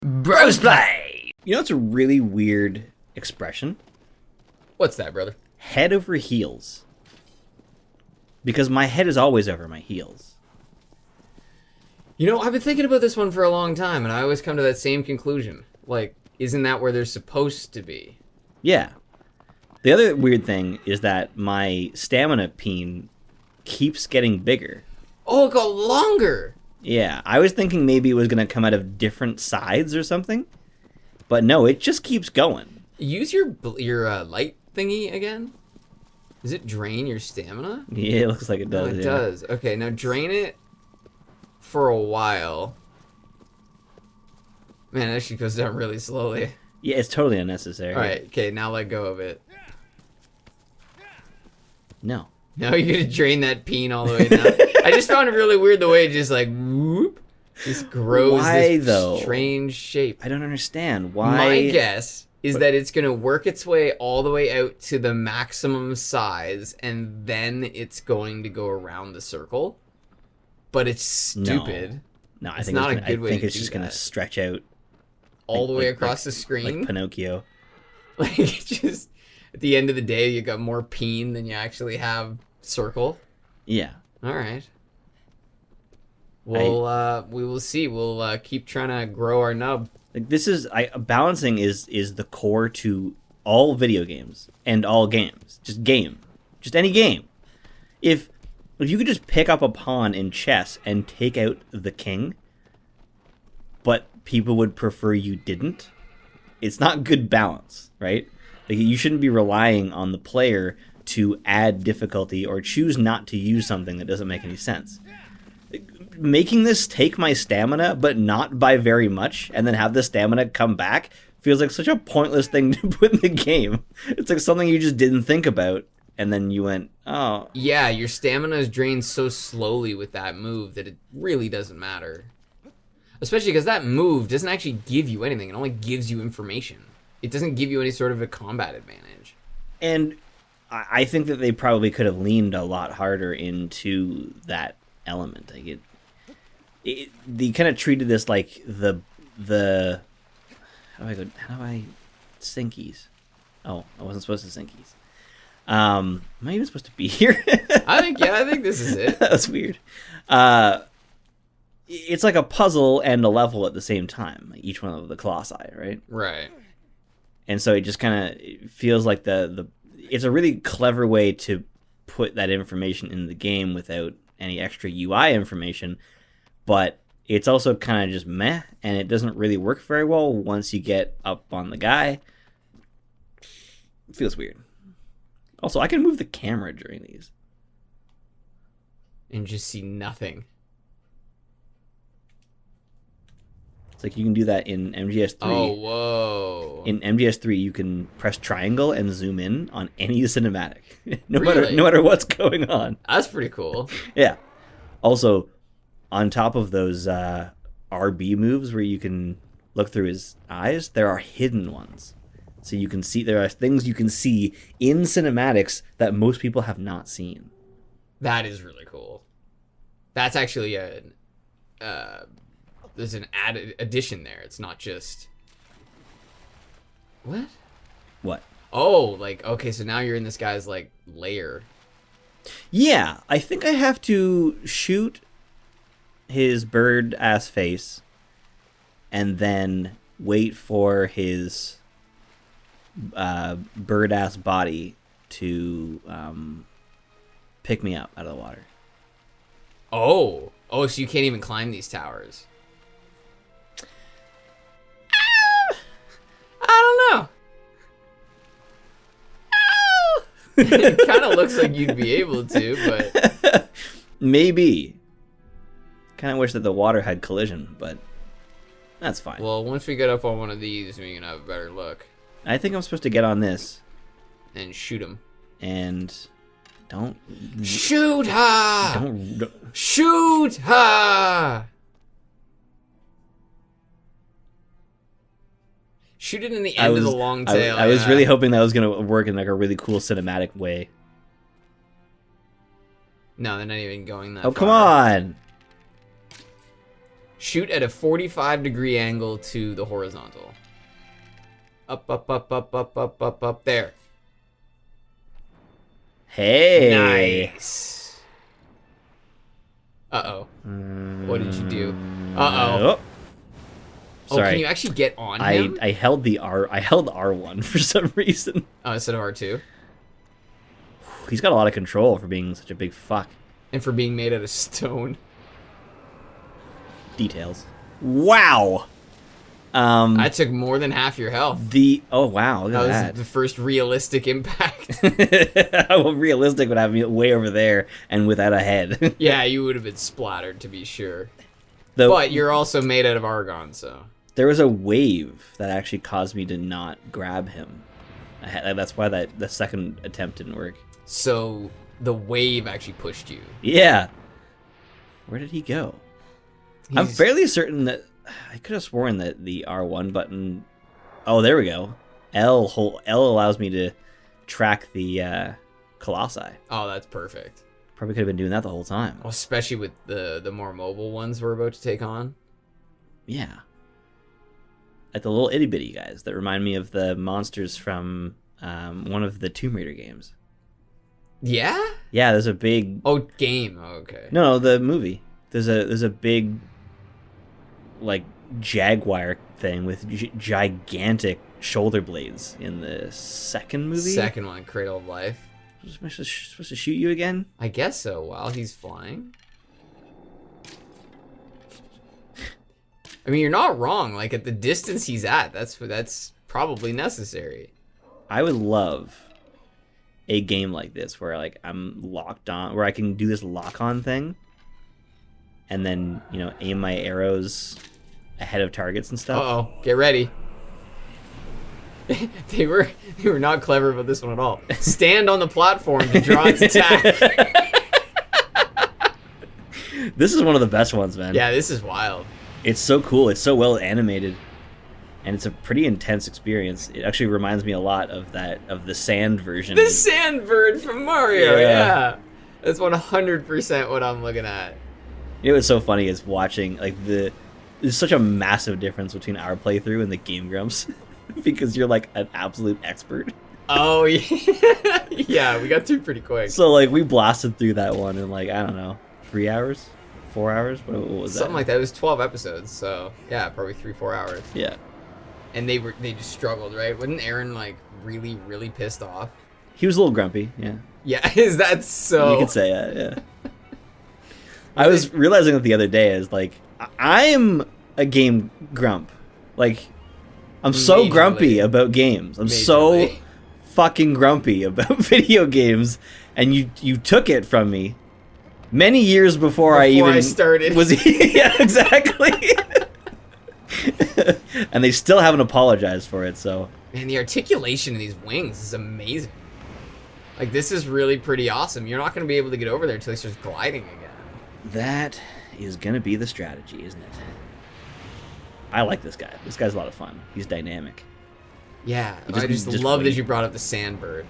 Bros play! You know what's a really weird expression? What's that, brother? Head over heels. Because my head is always over my heels. You know, I've been thinking about this one for a long time, and I always come to that same conclusion. Like, isn't that where they're supposed to be? Yeah. The other weird thing is that my stamina peen keeps getting bigger. Oh, it got longer! Yeah, I was thinking maybe it was going to come out of different sides or something. But no, it just keeps going. Use your light thingy again? Does it drain your stamina? Yeah, it looks like it does. Oh, it does. Okay, now drain it for a while. Man, it actually goes down really slowly. Yeah, it's totally unnecessary. Alright, okay, now let go of it. No. Now you're gonna drain that peen all the way down. I just found it really weird the way it just like whoop, just grows this strange shape. I don't understand why. My guess is that it's gonna work its way all the way out to the maximum size, and then it's going to go around the circle. But it's stupid. No, I think it's just gonna stretch out all the way across the screen, like Pinocchio. Like just at the end of the day, you got more peen than you actually have circle. Yeah. All right. Well, we will see. We'll keep trying to grow our nub. Like balancing is the core to all video games and all games. Just any game. If you could just pick up a pawn in chess and take out the king, but people would prefer you didn't, it's not good balance, right? Like, you shouldn't be relying on the player to add difficulty or choose not to use something that doesn't make any sense. Making this take my stamina, but not by very much, and then have the stamina come back feels like such a pointless thing to put in the game. It's like something you just didn't think about, and then you went, oh. Yeah, your stamina is drained so slowly with that move that it really doesn't matter. Especially because that move doesn't actually give you anything. It only gives you information. It doesn't give you any sort of a combat advantage. And I think that they probably could have leaned a lot harder into that element. Like they kind of treated this like the how do I sinkies? Oh, I wasn't supposed to sinkies. Am I even supposed to be here? I think this is it. That was weird. It's like a puzzle and a level at the same time, like each one of the Colossi, right? Right. And so it just kind of feels like it's a really clever way to put that information in the game without any extra UI information, but it's also kind of just meh, and it doesn't really work very well once you get up on the guy. It feels weird. Also, I can move the camera during these. And just see nothing. It's like you can do that in MGS3. Oh, whoa. In MGS3, you can press triangle and zoom in on any cinematic. no Really? matter what's going on. That's pretty cool. Yeah. Also, on top of those RB moves where you can look through his eyes, there are hidden ones. So you can see, there are things you can see in cinematics that most people have not seen. That is really cool. That's actually there's an added addition there. It's not just... What? What? Oh, like, okay, so now you're in this guy's, like, lair. Yeah, I think I have to shoot his bird-ass face and then wait for his bird-ass body to pick me up out of the water. Oh, so you can't even climb these towers. I don't know. It kind of looks like you'd be able to, but... Maybe. Kind of wish that the water had collision, but that's fine. Well, once we get up on one of these, we can have a better look. I think I'm supposed to get on this. And shoot him. And don't... Shoot her! Don't... Shoot her! Shoot it in the end of the long tail. I was really hoping that was going to work in like a really cool cinematic way. No, they're not even going that Oh, far. come on! Shoot at a 45-degree angle to the horizontal. Up, up, up, up, up, up, up, up. There. Hey. Nice. Uh-oh. What did you do? Uh-oh. Oh, Sorry. can you actually get on him? I held the R1 for some reason. Oh, instead of R2? He's got a lot of control for being such a big fuck. And for being made out of stone. Details. Wow. That took more than half your health. Oh wow, look at That was the first realistic impact. Well, realistic would have me way over there and without a head. Yeah, you would have been splattered to be sure. Though, But you're also made out of argon, so. there was a wave that actually caused me to not grab him. That's why the second attempt didn't work. So the wave actually pushed you. Yeah. Where did he go? I'm fairly certain that I could have sworn that the R1 button. Oh, there we go. L allows me to track the Colossi. Oh, that's perfect. Probably could have been doing that the whole time. Well, especially with the more mobile ones we're about to take on. Yeah. Like the little itty bitty guys that remind me of the monsters from one of the Tomb Raider games. Yeah? Yeah, there's a big. Oh, game. Oh, okay. No, the movie. There's a big, like, jaguar thing with gigantic shoulder blades in the second movie. Second one, Cradle of Life. Am I supposed to shoot you again? I guess so. While he's flying. I mean, you're not wrong. Like at the distance he's at, that's probably necessary. I would love a game like this where like I'm locked on, where I can do this lock-on thing, and then aim my arrows ahead of targets and stuff. Uh-oh, get ready. They were not clever about this one at all. Stand on the platform to draw its attack. This is one of the best ones, man. Yeah, this is wild. It's so cool. It's so well animated, and it's a pretty intense experience. It actually reminds me a lot of the sand version. The sand bird from Mario. Yeah. Yeah. That's 100% what I'm looking at. You know what's so funny is watching there's such a massive difference between our playthrough and the Game Grumps. Because you're like an absolute expert. Oh yeah. Yeah, we got through pretty quick. So like we blasted through that one in like, I don't know, 3 hours? 4 hours? What was that? Something like that. It was 12 episodes, so yeah, probably 3-4 hours. Yeah. And they just struggled, right? Wasn't Aaron like really, really pissed off? He was a little grumpy, yeah. Yeah, is that so? You could say that, yeah. I was realizing that the other day is like, I'm a game grump. Like, I'm so grumpy about games. I'm so fucking grumpy about video games, and you took it from me many years before I started. Yeah, exactly. And they still haven't apologized for it. So, man, the articulation of these wings is amazing. Like, this is really pretty awesome. You're not going to be able to get over there until he starts gliding again. That is gonna be the strategy, isn't it? I like this guy. This guy's a lot of fun. He's dynamic. Yeah, I just love that you brought up the sandbird.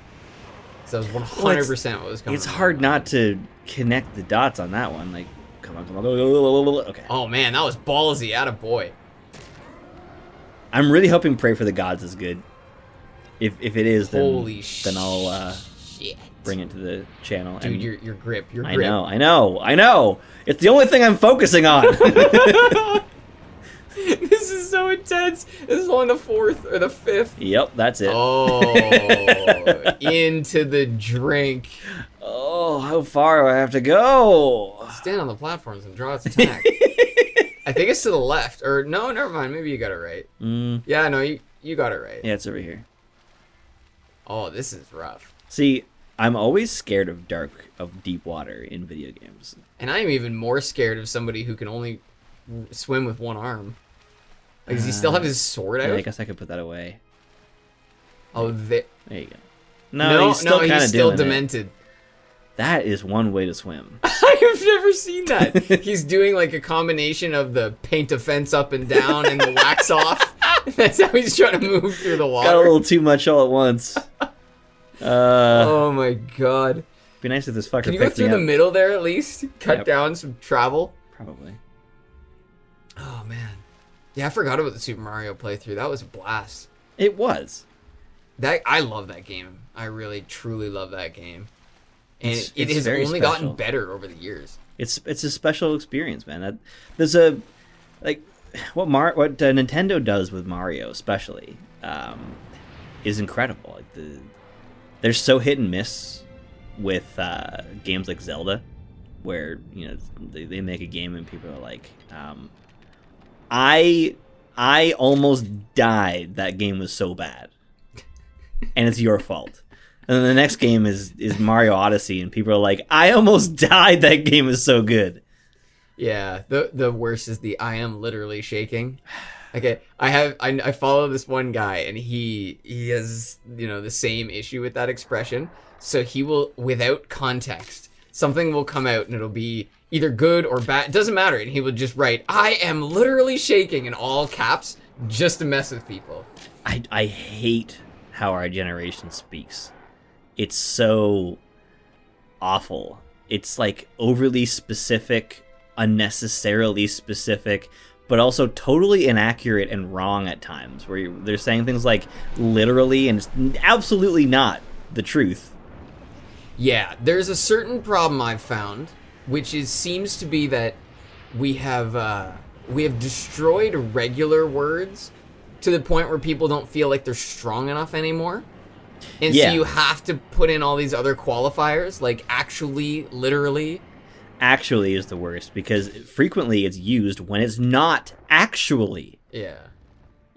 So that was 100% what was coming. It's hard not to connect the dots on that one. Like, come on. Okay. Oh man, that was ballsy. Attaboy. I'm really hoping Pray for the Gods is good. If it is, then I'll shit. Bring it to the channel. Dude, your grip. I know. It's the only thing I'm focusing on. This is so intense. This is only the 4th or the 5th. Yep, that's it. Oh, into the drink. Oh, how far do I have to go? Stand on the platforms and draw its attack. I think it's to the left. Or, no, never mind. Maybe you got it right. Yeah, no, you got it right. Yeah, it's over here. Oh, this is rough. See, I'm always scared of deep water in video games. And I am even more scared of somebody who can only swim with one arm. Like, does he still have his sword out? Yeah, I guess I could put that away. Oh, there you go. No, he's still demented. That is one way to swim. I've never seen that. He's doing like a combination of the paint a fence up and down and the wax off. That's how he's trying to move through the water. Got a little too much all at once. Oh my god. Be nice if this fucker Can you go through the middle there at least? Cut down some travel? Probably. Oh man, yeah, I forgot about the Super Mario playthrough. That was a blast. It was. I love that game. I really truly love that game, and It's it has very only special. gotten better over the years. It's a special experience, man. There's a like what Nintendo does with Mario, especially, is incredible. Like they're so hit and miss with games like Zelda, where they make a game and people are like, I almost died. That game was so bad, and it's your fault. And then the next game is Mario Odyssey, and people are like, I almost died. That game is so good. Yeah, the worst is the I am literally shaking. Okay, I follow this one guy, and he has the same issue with that expression. So he will, without context, something will come out and it'll be either good or bad. It doesn't matter, and he will just write I am literally shaking in all caps just to mess with people. I hate how our generation speaks. It's so awful. It's like overly specific, unnecessarily specific, but also totally inaccurate and wrong at times, where they're saying things like literally, and it's absolutely not the truth. Yeah, there's a certain problem I've found, which seems to be that we have destroyed regular words to the point where people don't feel like they're strong enough anymore. And so you have to put in all these other qualifiers, like actually, literally. Actually is the worst, because frequently it's used when it's not actually. Yeah.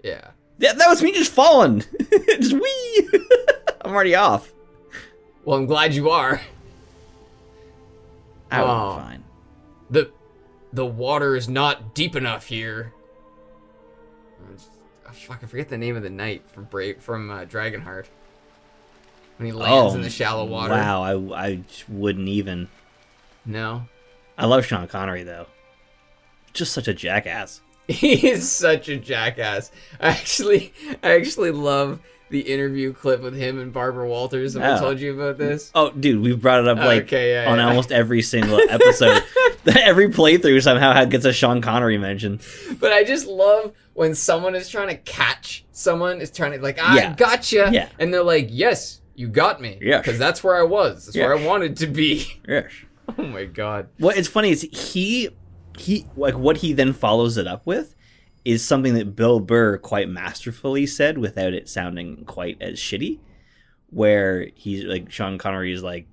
Yeah. That was me just falling. Just wee. I'm already off. Well, I'm glad you are. I'm fine. The water is not deep enough here. Oh, fuck, I forget the name of the knight from Dragonheart. When he lands in the shallow water. Wow, I wouldn't even. No. I love Sean Connery, though. Just such a jackass. He is such a jackass. I actually love the interview clip with him and Barbara Walters. Have I told you about this? Oh, dude, we've brought it up on yeah. almost every single episode. Every playthrough somehow gets a Sean Connery mention. But I just love when someone is trying to catch someone, is trying to I gotcha. Yeah. And they're like, yes, you got me. Yes. Because that's where I was. That's where I wanted to be. Yes. Oh my god. What it's funny is he like what he then follows it up with is something that Bill Burr quite masterfully said without it sounding quite as shitty, where he's like, Sean Connery is like,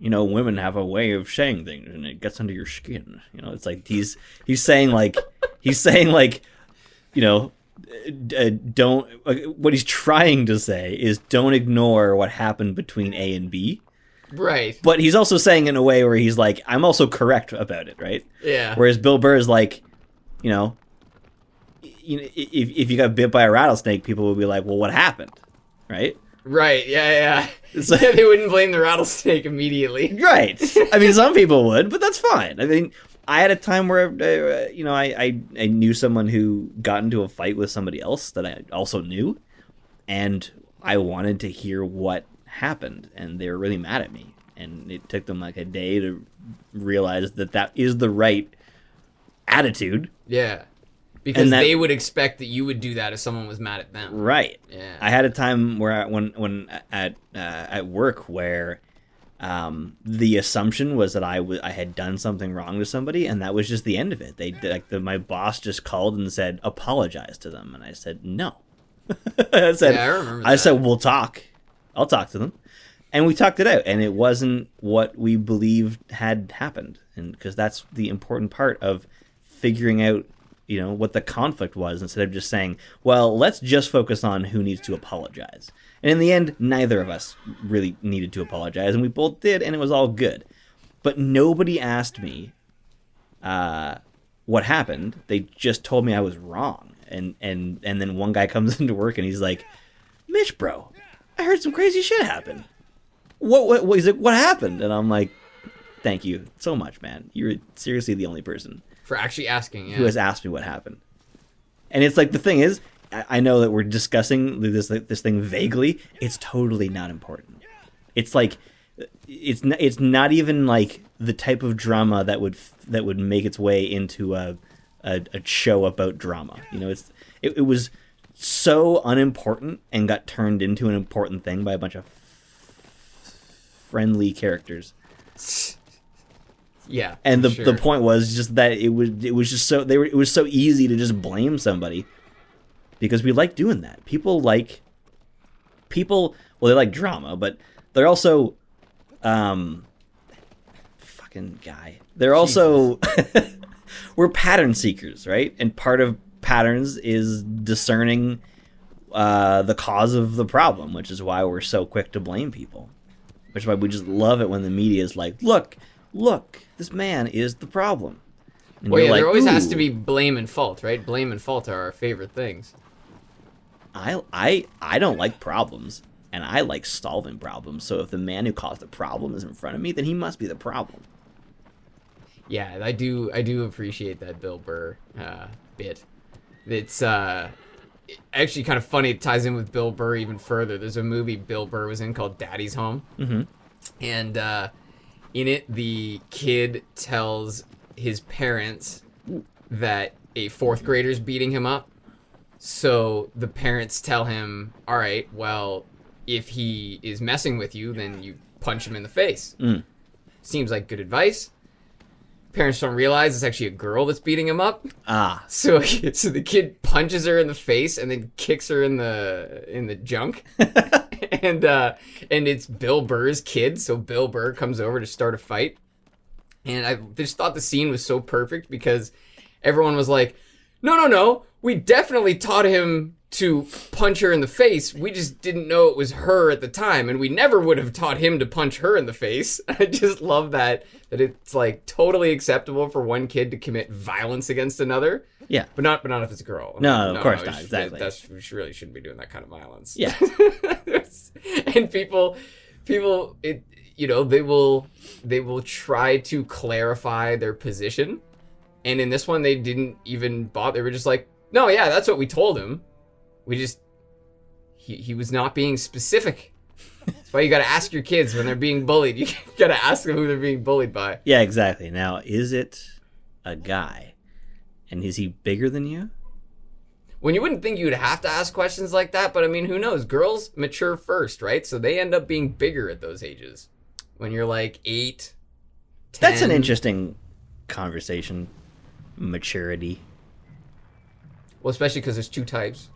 women have a way of saying things and it gets under your skin. It's like he's saying like don't, what he's trying to say is don't ignore what happened between A and B. Right. But he's also saying in a way where he's like, I'm also correct about it, right? Yeah. Whereas Bill Burr is like, if you got bit by a rattlesnake, people would be like, well, what happened? Right? Right, yeah. So they wouldn't blame the rattlesnake immediately. Right. I mean, some people would, but that's fine. I mean, I had a time where, I knew someone who got into a fight with somebody else that I also knew, and I wanted to hear what happened, and they were really mad at me. And it took them like a day to realize that is the right attitude. Yeah. Because they would expect that you would do that if someone was mad at them. Right. Yeah. I had a time where when at work where the assumption was that I had done something wrong to somebody, and that was just the end of it. My boss just called and said, apologize to them, and I said no. I remember that. I said, we'll talk. I'll talk to them. And we talked it out, and it wasn't what we believed had happened. And because that's the important part of figuring out, what the conflict was, instead of just saying, well, let's just focus on who needs to apologize. And in the end, neither of us really needed to apologize, and we both did, and it was all good. But nobody asked me what happened. They just told me I was wrong. And then one guy comes into work, and he's like, Mitch, bro, I heard some crazy shit happen. What he's like, what happened? And I'm like, thank you so much, man. You're seriously the only person for actually asking who has asked me what happened. And it's like, the thing is, I know that we're discussing this thing vaguely. It's totally not important. It's like, it's not even like the type of drama that would make its way into a a show about drama. You know, it was so unimportant and got turned into an important thing by a bunch of friendly characters. Yeah. And for the sure. point was just that it was just so it was so easy to just blame somebody because we like doing that. People they like drama, but they're also fucking guy. They're also we're pattern seekers, right? And part of patterns is discerning the cause of the problem, which is why we're so quick to blame people. Which is why we just love it when the media is like, look, this man is the problem. And Well, you're yeah, like, there always has "Ooh, to be blame and fault, right? Blame and fault are our favorite things. I don't like problems, and I like solving problems. So if the man who caused the problem is in front of me, then he must be the problem." Yeah, I do appreciate that Bill Burr bit. It's actually kind of funny. It ties in with Bill Burr even further. There's a movie Bill Burr was in called Daddy's Home. Mm-hmm. And in it, the kid tells his parents that a fourth grader's beating him up. So the parents tell him, all right, well, if he is messing with you, then you punch him in the face. Seems like good advice. Parents don't realize it's actually a girl that's beating him up. So the kid punches her in the face and then kicks her in the junk. and it's Bill Burr's kid, so Bill Burr comes over to start a fight. And I just thought the scene was so perfect because everyone was like, no, we definitely taught him to punch her in the face. We just didn't know it was her at the time, and we never would have taught him to punch her in the face. I just love that it's like totally acceptable for one kid to commit violence against another. Yeah, but not if it's a girl. No, of course not. Exactly. We really shouldn't be doing that kind of violence. Yeah. And people, they will try to clarify their position, and in this one they didn't even bother. They were just like, no, yeah, that's what we told him. He was not being specific. That's why you gotta ask your kids when they're being bullied. You gotta ask them who they're being bullied by. Yeah, exactly. Now, is it a guy? And is he bigger than you? When you wouldn't think you'd have to ask questions like that, but I mean, who knows? Girls mature first, right? So they end up being bigger at those ages. When you're like 8, 10. That's an interesting conversation. Maturity. Well, especially because there's 2 types.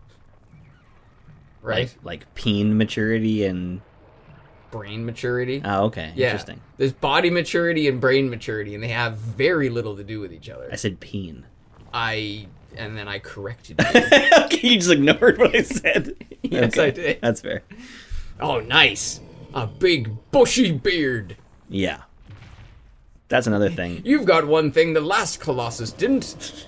Right? Like peen maturity and brain maturity. Oh, okay. Yeah. Interesting. There's body maturity and brain maturity, and they have very little to do with each other. I said peen. And then I corrected you. Okay, you just ignored what I said. Yes, Okay, I did. That's fair. Oh, nice. A big bushy beard. Yeah. That's another thing. You've got one thing the last Colossus didn't.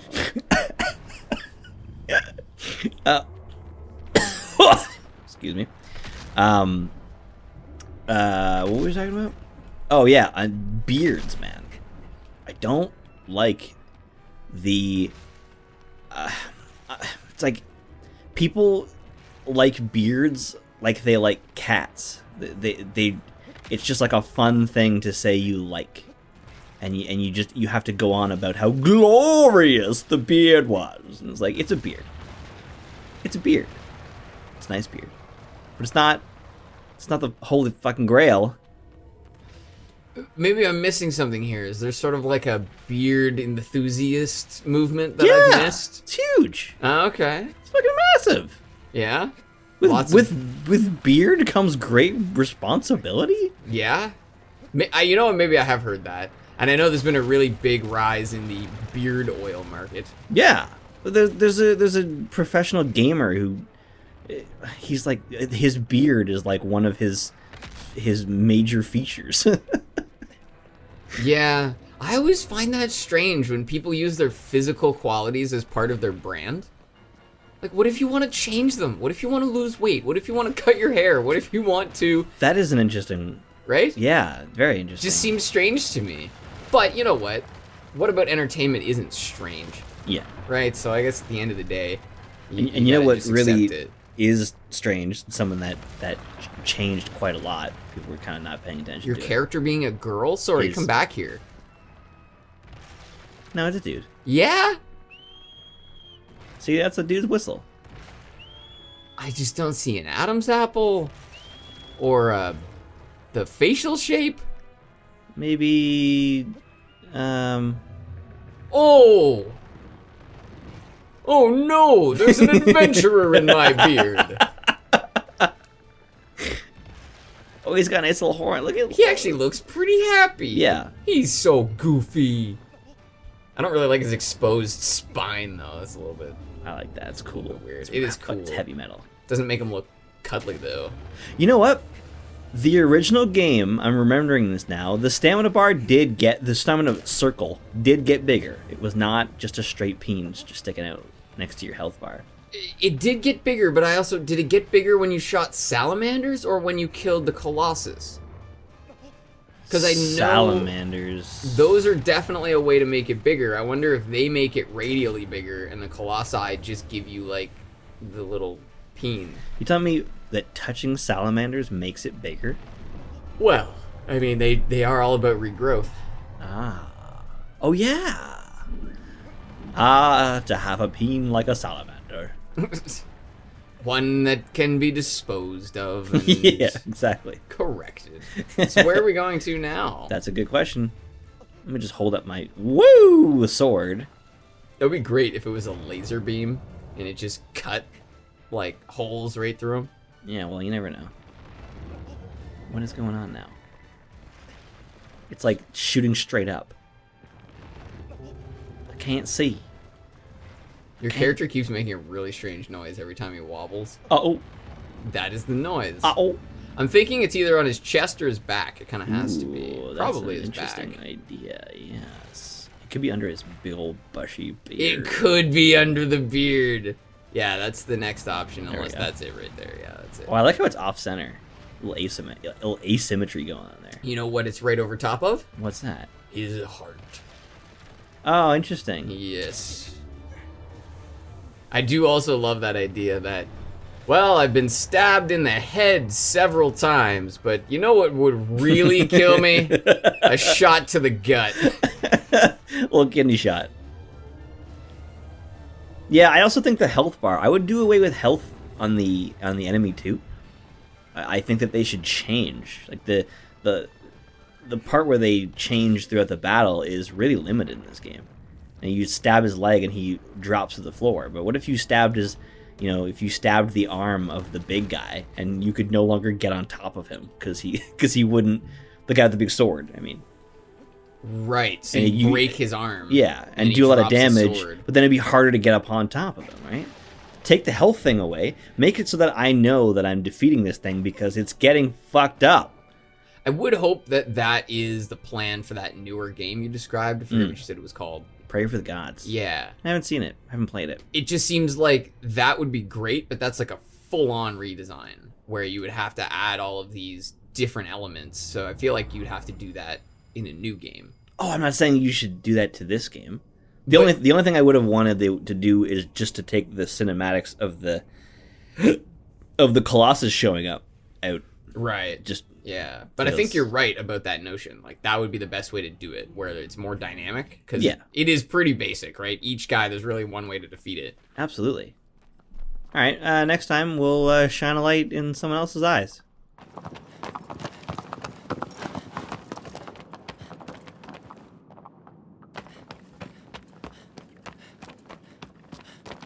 Excuse me. What were we talking about? Oh yeah, beards, man. I don't like the. It's like people like beards like they like cats. They it's just like a fun thing to say you like, and you have to go on about how glorious the beard was. And it's like, it's a beard. It's a beard. It's a nice beard, but it's not the holy fucking grail. Maybe I'm missing something here. Is there sort of like a beard enthusiast movement that I've missed? It's huge. Okay. It's fucking massive. Yeah. With beard comes great responsibility. Yeah. You know what? Maybe I have heard that, and I know there's been a really big rise in the beard oil market. Yeah. There's a professional gamer who he's like, his beard is like one of his major features. Yeah, I always find that strange when people use their physical qualities as part of their brand. Like, what if you want to change them? What if you want to lose weight? What if you want to cut your hair? What if you want to... That is an interesting... Right? Yeah, very interesting. Just seems strange to me. But, you know what? What about entertainment isn't strange? Yeah. Right? So I guess at the end of the day... And you know what really is strange? Something that changed quite a lot. People were kind of not paying attention to your character being a girl? Sorry, come back here. No, it's a dude. Yeah? See, that's a dude's whistle. I just don't see an Adam's apple or the facial shape. Maybe, Oh! Oh no! There's an adventurer in my beard. Oh, he's got a nice little horn. Look at. He actually looks pretty happy. Yeah. He's so goofy. I don't really like his exposed spine though. That's a little bit. I like that. It's cool. Weird. It is Fuck, cool. it's heavy metal. Doesn't make him look cuddly though. You know what? The original game, I'm remembering this now, the stamina bar the stamina circle did get bigger. It was not just a straight peen just sticking out next to your health bar. It did get bigger, but did it get bigger when you shot salamanders or when you killed the Colossus? Because I know salamanders. Those are definitely a way to make it bigger. I wonder if they make it radially bigger and the Colossi just give you like the little peen. You telling me that touching salamanders makes it bigger? Well, I mean, they are all about regrowth. Ah. Oh, yeah. Ah, to have a peen like a salamander. One that can be disposed of and Yeah, exactly. corrected. So where are we going to now? That's a good question. Let me just hold up my sword. It would be great if it was a laser beam and it just cut like holes right through them. Yeah, well, you never know. What is going on now? It's like shooting straight up. I can't see. Your character keeps making a really strange noise every time he wobbles. Uh-oh. That is the noise. Uh-oh. I'm thinking it's either on his chest or his back. It kind of has to be. Ooh, Probably that's his an interesting back. idea, yes. It could be under his big old bushy beard. It could be under the beard. Yeah, that's the next option, There we unless go. that's it right there. Yeah, that's it. Oh, I like how it's off-center. A little asymmetry going on there. You know what it's right over top of? What's that? His heart. Oh, interesting. Yes. I do also love that idea that, well, I've been stabbed in the head several times, but you know what would really kill me? A shot to the gut. Little kidney shot. Yeah, I also think the health bar. I would do away with health on the enemy too. I think that they should change. Like the part where they change throughout the battle is really limited in this game. And you stab his leg and he drops to the floor. But what if you stabbed if you stabbed the arm of the big guy and you could no longer get on top of him because he wouldn't, the guy with the big sword. I mean. Right, so And you you- break his arm. Yeah, and he do a lot of drops his damage, sword. but then it'd be harder to get up on top of him, right? Take the health thing away, make it so that I know that I'm defeating this thing because it's getting fucked up. I would hope that is the plan for that newer game you described. I forget what you said it was called. Pray for the gods. Yeah. I haven't seen it. I haven't played it. It just seems like that would be great, but that's like a full-on redesign where you would have to add all of these different elements. So I feel like you'd have to do that in a new game. Oh, I'm not saying you should do that to this game. The only thing I would have wanted to do is just to take the cinematics of the Colossus showing up out. Right. Just Yeah, but I think feels- you're right about that notion. Like, that would be the best way to do it, where it's more dynamic. Because Yeah. it is pretty basic, right? Each guy, there's really one way to defeat it. absolutely. All right, next time we'll shine a light in someone else's eyes.